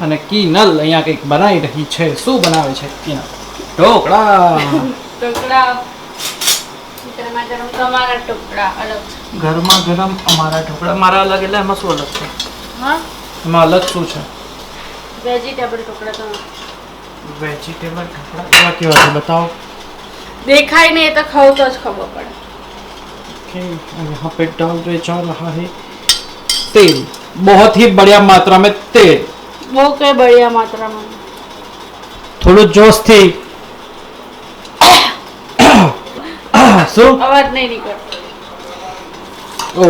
અને કિનલ અહીંયા કંઈક બનાવી રહી છે. શું બનાવે છે કિનલ? ઢોકળા. ગરમા ગરમ અમારા ઢોકળા. મારા અલગ એટલે એમાં શું અલગ છે? એમાં અલગ શું છે? વેજીટેબલ ઢોકળા. વેજીટેબલ ઢોકળા કેવા કેવા છે બતાओ. देखाई नहीं तो खाओ तो खबर पड़े. ओके, यहाँ पे डाल रहे जा रहा है तेल. बहुत ही बढ़िया मात्रा में तेल. वो क्या बढ़िया मात्रा में. थोड़ा जोश थी. શું અવાજ નહીં નીકળતો. ઓ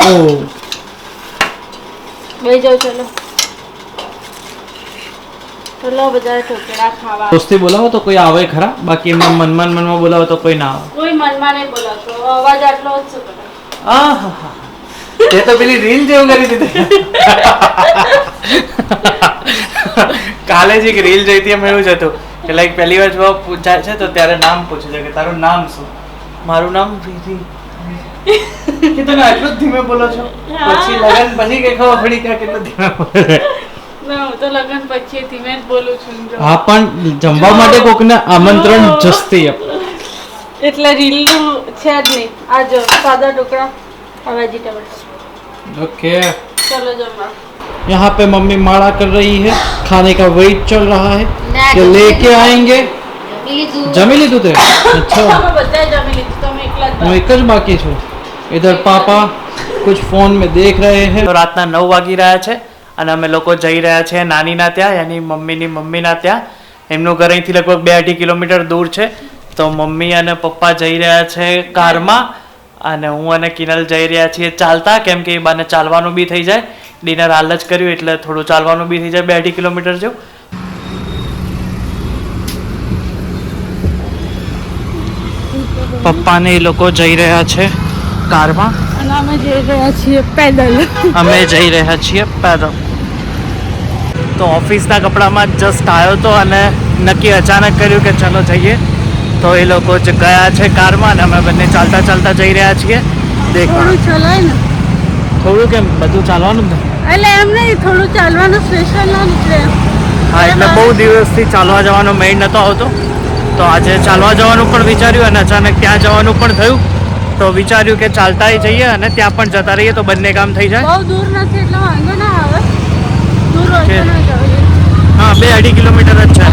ઓ બેસી જાઓ. ચલો બધા ઢોકળા ખાવા. દોસ્તી બોલાવો તો કોઈ આવે ખરા, બાકી એમને મનમાં બોલાવો તો કોઈ ના આવે. કોઈ મનમાં નહીં બોલાવતો, અવાજ આટલો જ છે. આહા, તે તો પેલી રીલ જેવું કરી દીધી. કાલે જ એક રીલ જોઈ હતી, એમ એવું જ હતું કે લાઈક પહેલી વાર જો પૂછાય છે તો ત્યારે નામ પૂછે છે કે તારું નામ શું? મારું નામ રીતિ. કે તમે આટલું જ ધીમે બોલો છો? પછી લગન પછી કે ખબર પડી કે કેટલું ધીમે બોલે છે. હું તો લગન પછી ધીમે જ બોલું છું. હા, પણ જમવા માટે કોકને આમંત્રણ જસ્તી એટલે રીલનું છે જ નહીં. આ જો સાદા ઢોકળા, આ વેજીટેબલ. ओके, चलो जमा. यहाँ पे मम्मी माड़ा कर रही है, खाने का वेट चल रहा है कि लेके आएंगे. जमी લીધું તે? अच्छा, બધા જમી લીધું, તમે એકલા જ. હું એક જ બાકી છું. इधर पापा कुछ फोन में देख रहे हैं. તો રાતના 9 વાગી રહ્યા છે અને અમે લોકો જઈ રહ્યા છે નાનીના ત્યાં, યાની મમ્મીની મમ્મીના ત્યાં. એમનું ઘર અહીંથી લગભગ 2-2.5 કિલોમીટર દૂર છે. તો મમ્મી અને પપ્પા જઈ રહ્યા છે કારમાં અને હું અને કિનલ જઈ રહ્યા છીએ ચાલતા, કેમ કે એ બાને ચાલવાનું બી થઈ જાય. ડિનર હાલ જ કર્યું એટલે થોડું ચાલવાનું બી થઈ જાય 2-2.5 કિલોમીટર જેવું. પપ્પાને એ લોકો જઈ રહ્યા છે કારમાં અને અમે જઈ રહ્યા છીએ પેદલ. અમે જઈ રહ્યા છીએ પેદલ. તો ઓફિસના કપડામાં જસ્ટ આવ્યો હતો અને નક્કી અચાનક કર્યું કે ચલો જઈએ. તો એ લોકો જ ગયા છે કારમાં અને અમે બંને ચાલતા ચાલતા જઈ રહ્યા છીએ. થોડું ચલાય ને. થોડું કેમ, બધું ચાલવાનું જ ને. એટલે એમ નહીં, થોડું ચાલવાનું સ્પેશિયલ ના નીકળે. હા, એટલે બહુ દિવસથી ચાલવા જવાનો મેળ નહોતો આવતો. તો આજે ચાલવા જવાનું પણ વિચાર્યું અને અચાનક ત્યાં જવાનું પણ થયું. તો વિચાર્યું કે ચાલતા જઈએ અને ત્યાં પણ જતા રહીએ તો બંને કામ થઈ જાય. બહુ દૂર નથી એટલે વાંધો ના આવે. દૂર હોય તો ના જઈએ. હા, 2-2.5 કિલોમીટર જ છે.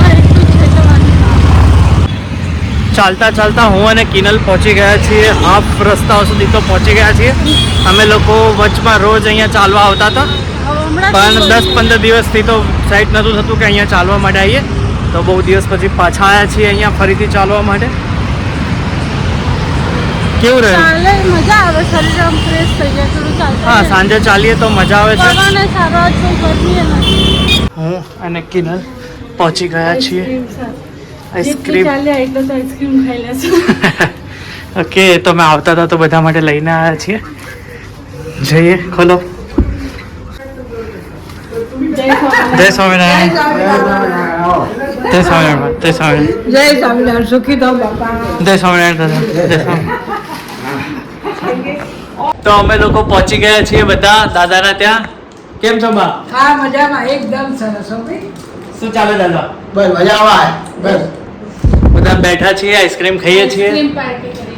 ચાલતા ચાલતા હું અને કિનલ પહોંચી ગયા છીએ. હાફ રસ્તાઓ સુધી તો પહોંચી ગયા છીએ. અમે લોકો વચમાં રોજ અહીંયા ચાલવા આવતા હતા, પણ 10-15 દિવસથી તો સાઈડ નહોતું થતું કે અહીંયા ચાલવા માટે આવીએ. તો બહુ દિવસ પછી પાછા આવ્યા છીએ અહીંયા ફરીથી ચાલવા માટે. કેવું રહે? મજા આવે, શરીર આમ ફ્રેશ થઈ જાય થોડું ચાલતા. હા, સાંજે ચાલીએ તો મજા આવે છે. પવન સારો જ કોઈ ગરમી નથી. હું અને કિનલ પહોંચી ગયા છીએ આઈસ્ક્રીમ. એટલે તો આઈસ્ક્રીમ ખાઈ લેશું. ઓકે, તો મેં આવતા હતા તો બધા માટે લઈને આવ્યા છીએ. જઈએ, ખોલો. જય સ્વામિનારાયણ. જય સ્વામિનારાયણ. જય સ્વામિનારાયણ. જય સ્વામિનારાયણ. સુખી દો બાપા. જય સ્વામિનારાયણ દાદા. જય સ્વામિનારાયણ. તો અમે લોકો પહોંચી ગયા છીએ બધા દાદાના ત્યાં. કેમ છો બા? હા, મજામાં, એકદમ સરસ. શું ચાલે દાદા? બસ મજા આવે. બસ બધા બેઠા છીએ, આઈસ્ક્રીમ ખાઈએ છીએ,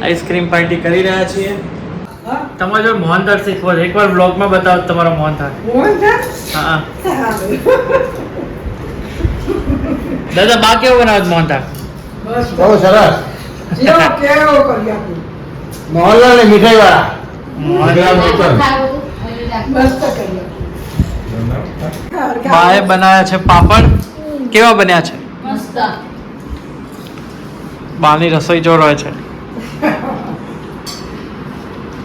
આઈસ્ક્રીમ પાર્ટી કરી રહ્યા છીએ. તમારે જો મોહનથાળ શીખવો છે, એકવાર બ્લોગમાં બતાવો તમારો મોહનથાળ. હા દાદા, બા કેવો બનાવે મોહનથાળ? બહુ સરસ. કેવો કેવો કરી આપું. મોહનલાલ ને મીઠાઈ વાળા. મસ્ત કરી. બાએ બનાવ્યા છે પાપડ. કેવા બન્યા છે? મસ્ત. બાની રસોઈ જોર હોય છે.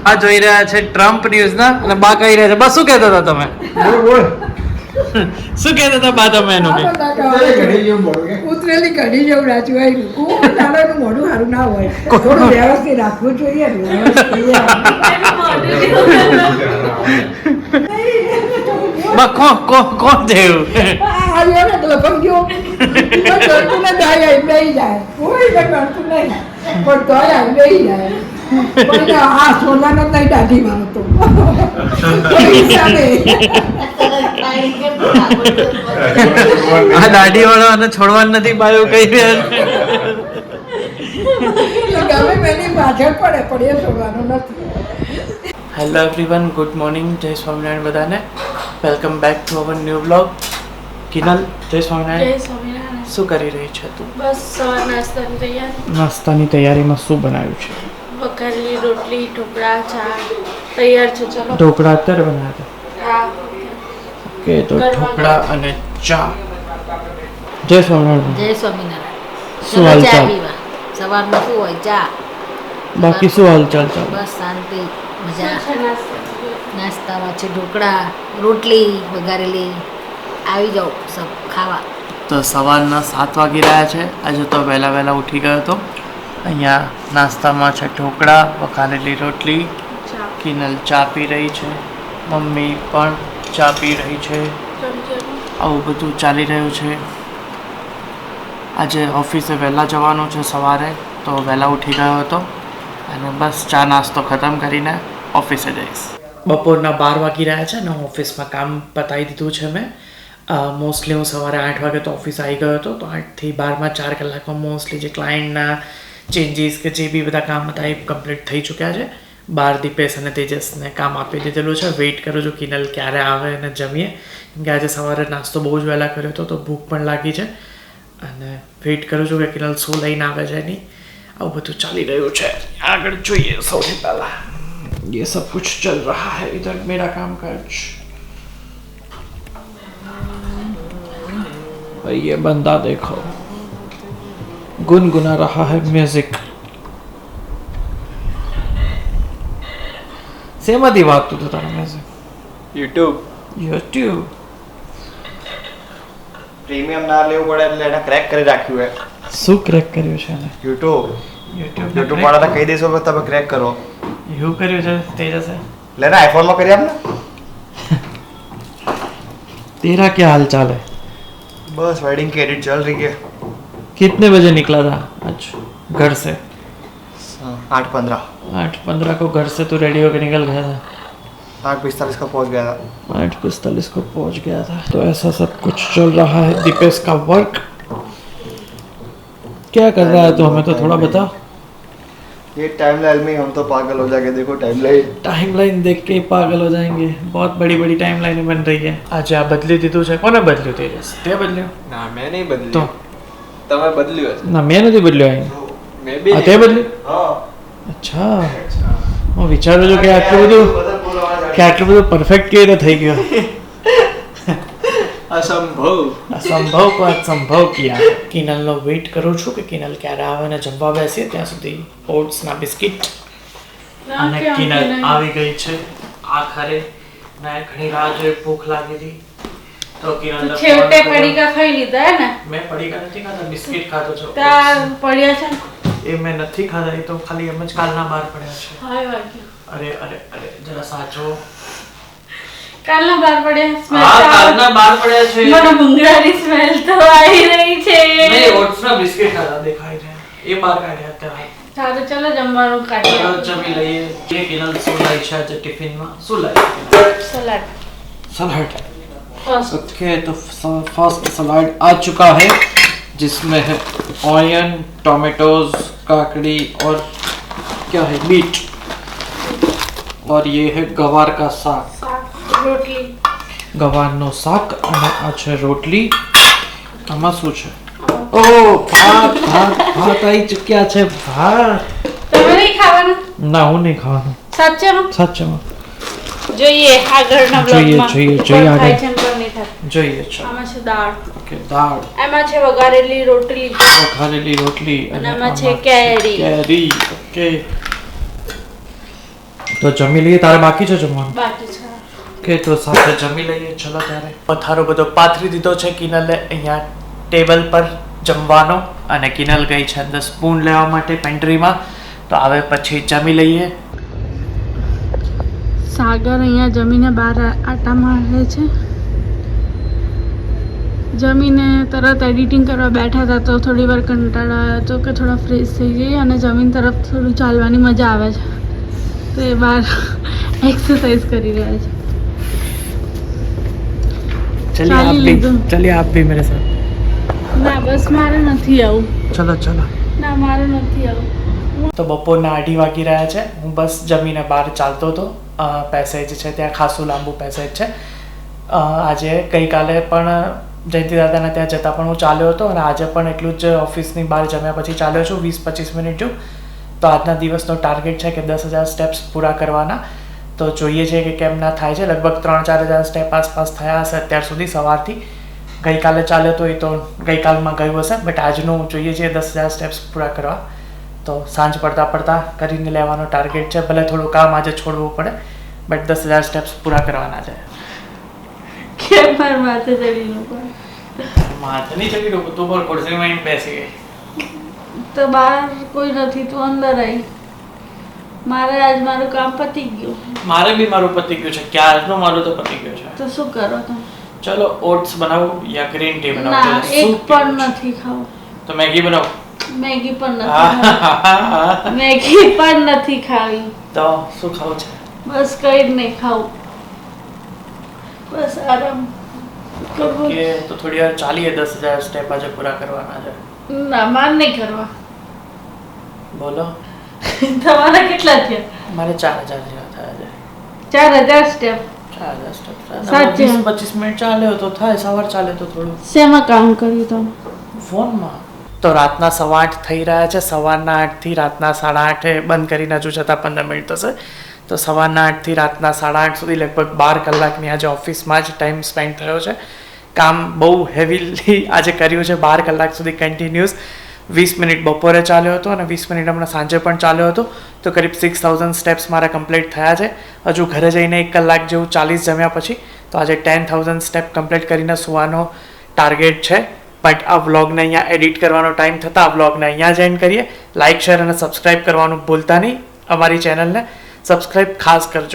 આ જોઈ રહ્યા છે ટ્રમ્પ ન્યૂઝ ના અને બા કહી રહ્યા છે. બસ શું કહેતા હતા તમે? શું કહેતા હતા બા તમે એનું? ઉતરેલી કઢી જેવું રાચું આવ્યું. નાનાનું મોઢું સારું ના હોય, થોડું વ્યવસ્થિત રાખવું જોઈએ. બા કોણ થયું? લપક ગયો. ગળતું ને જાય, બેસી જાય. કોઈ ગળતું નહીં, પણ તોય બેસી જાય. પણ આ છોડવાનો જ નહીં દાઢી વાળો તો કોઈ હિસાબે. આ દાઢી વાળો અને છોડવાનું નથી બાયો કહી રહ્યા છે. એટલે ગમે એની પાછળ પડે પણ એ છોડવાનું નથી. હેલો એવરીવન, ગુડ મોર્નિંગ, જય સ્વામિનારાયણ બધાને. Welcome back to our new blog. Kinal, જય સ્વામિનારાયણ. શું કરી રહી છે તું? બસ સવાર નાસ્તાની તૈયારી. નાસ્તાની તૈયારીમાં શું બનાવ્યું છે? વઘારેલી રોટલી, ઢોકળા, ચા તૈયાર છે. ચલો. ઢોકળા અત્યારે બનાવ્યા હા. ઓકે, તો ઢોકળા અને ચા. જય સ્વામિનારાયણ. જય સ્વામિનારાયણ. શું ચલો ચા હાલચાલ? પીવા. સવારમાં શું હોય? ચા. બાકી શું હાલચાલ ચાલે? બસ શાંતિ, મજા. શું છે નાસ્તા? નાસ્તામાં છે ઢોકળા, રોટલી વઘારેલી. આવી જાઓ સબ ખાવા. તો સવારના 7 વાગી રહ્યા છે. આજે તો વહેલા ઉઠી ગયો હતો. અહીંયા નાસ્તામાં છે ઢોકળા, વઘારેલી રોટલી. ચા. કિનલ ચા પી રહી છે, મમ્મી પણ ચા પી રહી છે. ચમચીનું. આવું બધું ચાલી રહ્યું છે. આજે ઓફિસે વહેલા જવાનું છે સવારે, તો વહેલા ઉઠી ગયો હતો અને બસ ચા નાસ્તો ખતમ કરીને ઓફિસે જઈશ. બપોરના 12 વાગી રહ્યા છે ને હું ઓફિસમાં કામ પતાવી દીધું છે મેં. મોસ્ટલી હું સવારે 8 વાગે તો ઓફિસ આવી ગયો હતો, તો 8 થી 12માં 4 કલાકમાં મોસ્ટલી જે ક્લાયન્ટના ચેન્જીસ કે જે બી બધા કામ હતા એ કમ્પ્લીટ થઈ ચૂક્યા છે. 12 દીપેશ અને તેજસને કામ આપી દીધેલું છે. વેઇટ કરું છું કિનલ ક્યારે આવે અને જમીએ, કેમ કે આજે સવારે નાસ્તો બહુ જ વહેલા કર્યો હતો તો ભૂખ પણ લાગી છે અને વેઇટ કરું છું કે કિનલ શું લઈને આવે છે નહીં. આવું બધું ચાલી રહ્યું છે. આગળ જોઈએ. સૌથી પહેલા ये सब कुछ चल रहा है इधर मेरा कामकाज. और ये बंदा देखो गुनगुना रहा है म्यूजिक. સેમાંથી વાગતું હતું તારું મ્યુઝિક? YouTube. પ્રીમિયમ ના લેવું પડે એટલે એને ક્રેક કરી રાખ્યું હે. શું ક્રેક કર્યું છે એને? YouTube વાળાને કહી દઈશું કે તમે ક્રેક કરો. એવું કર્યું છે તેજસે? લેને આઈફોન માં કરી આપ ને. तेरा क्या हाल चाल है? बस वेडिंग की एडिट चल रही है. कितने बजे निकला था आज घर से? 8:15. 8:15 को घर से तो रेडी होकर निकल गया था. 8:45 को पहुंच गया था. 8:45 को पहुंच गया था. तो ऐसा सब कुछ चल रहा है. दीपेश का वर्क क्या कर रहा है तो हमें तो थोड़ा बता. ये टाइमलाइन में हम तो पागल हो जाएंगे. देखो टाइमलाइन. टाइमलाइन देख के ही पागल हो जाएंगे. बहुत बड़ी बड़ी टाइमलाइन बन रही है. आज આ બદલી દીધું છે. કોને બદલ્યું? તેજસ તે બદલ્યું? ના મેં નહીં બદલ્યું. તો તમે બદલ્યું હશે. ના મેં નથી બદલ્યો. અહીં મેં બી આ તે બદલ્યું? हाँ. અચ્છા, હું વિચારું છું કે આટલું બધું પરફેક્ટ કેવી રીતે થઈ ગયો. અસંભવ. અસંભવ કો સંભવ કિયા. કિનલનો વેઇટ કરું છું કે કિનલ ક્યારે આવે અને જમવા બેસીએ ત્યાં સુધી ઓટ્સના બિસ્કિટ. અને કિનલ આવી ગઈ છે આખરે. મેં ઘણી રાહ જોઈ, ભૂખ લાગી હતી તો કિનલ છેવટે પડીકા ખાઈ લીધા હે ને? મેં પડીકા નથી ખાધા, બિસ્કિટ ખાધો છો. ત્યાં પડ્યા છે ને? એ મેં નથી ખાધા, એ તો ખાલી એમ જ કાલના બહાર પડ્યા છે. હાય વાગ્યું. અરે અરે અરે જરા સાચો. કાલના બહાર પડ્યા. સ્મેલ હા, કાલના બહાર પડ્યા છે. મને ભૂંગળાની સ્મેલ તો આવી રહી છે. નહીં, ઓટ્સના બિસ્કિટ ખાધા દેખાય છે. એ બહાર કાઢ્યા અત્યારે. સારું ચલો જમવાનું કાઢીએ. ચલો જમી લઈએ. જે કિનલ શું લાવી છે આજે ટિફિનમાં? શું લાવી? સલાડ. सलाद. ફર્સ્ટ. ओके, तो फर्स्ट सलाद आ चुका है जिसमें है ऑनियन, टोमेटोज, काकड़ी और क्या है बीट, और ये है गवार का साग. રોટલી. ગવારનો શાક અને આ છે રોટલી. આમાં શું છે? ઓ ભાત આવી ચૂક્યા છે. ભાત તમે નહીં ખાવાના? ના, હું નહીં ખાવાનું. સાચેમાં? સાચેમાં જોઈએ આગળના બ્લોગમાં. જોઈએ કોણ આગળ. ખાય છે ને કોણ નહીં ખાતું. જોઈએ. ચાલો. આમાં છે દાળ. ઓકે, દાળ, એમાં છે વઘારેલી રોટલી. વઘારેલી રોટલી અને આમાં છે કેરી. કેરી. ઓકે, તો જમી લઈએ. તારે બાકી છે જમવાનું? બાકી છે. ઓકે, તો સાથે જમી લઈએ. ચલો ત્યારે. પથારો બધો પાથરી દીધો છે કિનલે અહીંયા ટેબલ પર જમવાનો, અને કિનલ ગઈ છે અંદર સ્પૂન લેવા માટે પેન્ટ્રીમાં. તો આવે પછી જમી લઈએ. સાગર અહીંયા જમીને બહાર આટા મારે છે. જમીને તરત એડિટિંગ કરવા બેઠા હતા તો થોડી વાર કંટાળો આવ્યો હતો કે થોડા ફ્રેશ થઈ જઈએ અને જમીન તરફ થોડું ચાલવાની મજા આવે છે તો એ બહાર એક્સરસાઇઝ કરી રહ્યા છે. चलिए आप भी मेरे साथ. ના બસ મારે નથી આવું. ચલો ચલો. ના મારે નથી આવું. તો બપોરના 2:30 વાગી રહ્યા છે. હું બસ જમીને બહાર ચાલતો હતો. પેસેજ છે ત્યાં ખાસું લાંબુ પેસેજ છે. આજે ગઈકાલે પણ જયંતિ દાદાના ત્યાં જતાં પણ હું ચાલ્યો હતો અને આજે પણ એટલું જ ઓફિસની બહાર જમ્યા પછી ચાલ્યો છું 20-25 મિનિટ જેવું. તો આજના દિવસનો ટાર્ગેટ છે કે 10,000 સ્ટેપ્સ પૂરા કરવાના. તો જોઈએ છે કે કેમ ના થાય છે. લગભગ 3-4 હજાર સ્ટેપ આસપાસ થયા હશે અત્યાર સુધી સવારથી. ગઈકાલે ચાલ્યો તો એ તો ગઈકાલમાં ગયું હશે બટ આજનું જોઈએ છે 10,000 સ્ટેપ્સ પૂરા કરવા. તો સાંજ પડતા કરીને લેવાનો ટાર્ગેટ છે. ભલે થોડું કામ આજે છોડવું પડે બટ 10,000 સ્ટેપ્સ પૂરા કરવાના છે. કેમ માર માથે ચડીને પણ માથે નહીં ચડી રહ્યું તું પર ખુરશીમાં આવીને બેસી ગઈ. તો બહાર કોઈ નથી તું અંદર આવી. મારે આજ મારું કામ પતી ગયું. મારે બી મારું પતી ગયું છે. ક્યારનું મારું તો પતી ગયું છે. તો શું કરો તમે? ચલો ઓટ્સ બનાવું યા ગ્રીન ટી ના બનાવું? એક પણ નથી ખાવું. તો મેગી બનાવું? મેગી પણ નથી ખાવી. મેગી પણ નથી ખાવી. તો શું ખાવું છે? બસ કઈ જ નહીં ખાવું. બસ આરામ કરવું. કે તો થોડી વાર ચાલીએ 10,000 સ્ટેપ આજે પૂરા કરવાના છે. ના માર નહીં કરવા. બોલો. તમારા કેટલા થયા? મારે 4,000 જેવા થયા છે. 4,000 સ્ટેપ. 4,000 સ્ટેપ સાચે? 20-25 મિનિટ ચાલ્યો તો થાય. સવાર ચાલે તો થોડું શેમાં કામ કર્યું તમે? ફોનમાં. તો રાતના 8:15 થઈ રહ્યા છે. સવારના 8 થી રાતના 8:30 બંધ કરીને હજુ છતાં 15 મિનિટ થશે. તો સવારના 8 થી રાતના 8:30 સુધી લગભગ 12 કલાકની આજે ઓફિસમાં જ ટાઈમ સ્પેન્ડ થયો છે. કામ બહુ હેવીલી આજે કર્યું છે. 12 કલાક સુધી કન્ટિન્યુઅસ. 20 મિનિટ બપોરે ચાલ્યો હતો અને 20 મિનિટ હમણાં સાંજે પણ ચાલ્યો હતો. તો કરીબ 6,000 સ્ટેપ્સ મારા કમ્પ્લીટ થયા છે. હજુ ઘરે જઈને 1 કલાક જેવું 40 જમ્યા પછી તો આજે 10,000 સ્ટેપ કમ્પ્લીટ કરીને સુવાનો ટાર્ગેટ છે. બટ આ વ્લોગને અહીંયા એડિટ કરવાનો ટાઈમ થતાં આ વ્લોગને અહીંયા જ એન્ડ કરીએ. લાઇક શેર અને સબસ્ક્રાઈબ કરવાનું ભૂલતા નહીં. અમારી ચેનલને સબસ્ક્રાઈબ ખાસ કરજો.